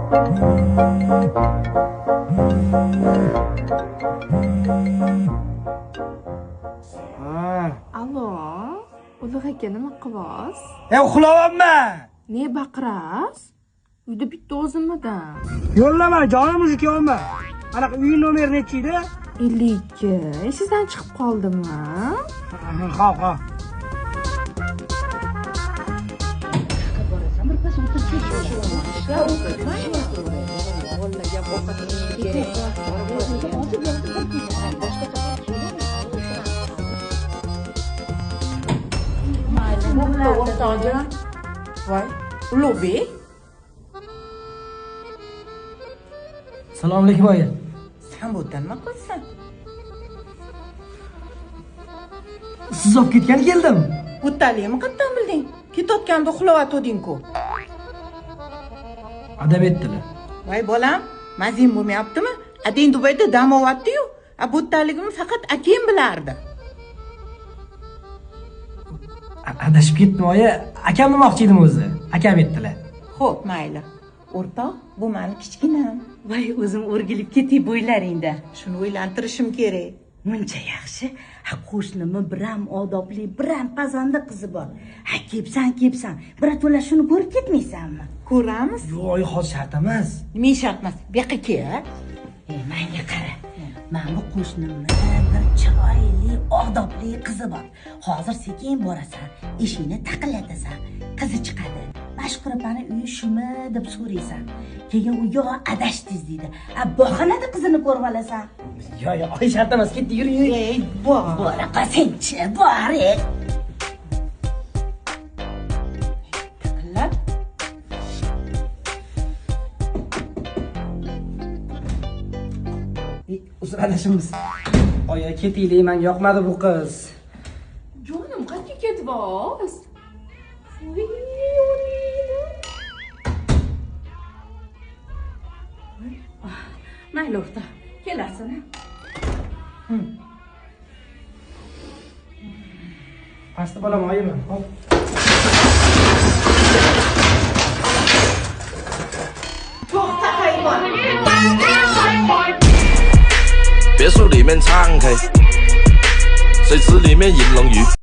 Alo, Ulug' aka nima qilyapsiz? Uxlayapman. Ne baqirasiz? Uyda bitta o'zimmidan. Yo'llama, jonimiz ikkovmi? Anaqa uy nomeri nechi edi? 52. Esingizdan chiqib qoldimi? Xo'p. Voy, Ulug'bek. Assalomu alaykum oyi. Sen bu yerdan nima qilsan? Siz olib ketgan keldim. Bu ta'limni qatdan bilding? Ketayotganda uxlayotding-ku. Adab etdilar. Voy bolam, mazin bo'lmayaptimi? Adang Dubayda dam olyapti-yu. Bu ta'limni faqat akam bilardi. Adashib ketdim oyi. Akam demoqchi edim o'zi. Akam etdilar. Xo'p, mayli. O'rtoq, bu meni kichkinam. Voy, o'zim o'rgilib ketay bo'ylaringda. Shuni o'ylantirishim kerak. Muncha yaxshi. Qo'shnimni biram odobli, biram pazanda qizi bor. Kepsan. Birato'la shuni ko'rib ketmaysanmi? Ko'ramiz. Yo'q, oyi, hozir shart emas. Nima shart emas? Bu yoqqa kel. Menga qara. Mana bu qo'shnimni bir chiroyli, odobli qizi bor. Hozir sekin borasan, eshikni taqillatasan. Qizi chiqadi. Mashhur opani uyi shumi deb so'raysan. Keyin u yo adashdingiz deydi. Bahonada qizini ko'rib olasan. Yo'q, oyi, shart emas. Ketdi, yur. Ey, bor. Bora qolsangchi, bor. Taqillab. Uzr adashimiz. Oyi, ketaylik, menga yoqmadi bu qiz. Jonim, qayerga ketyapsiz? Mayli o'rta, kelarsan. Pastda bolam oyimi. Hop. To'xta hayvon. 别墅里面敞开，水池里面饮龙鱼。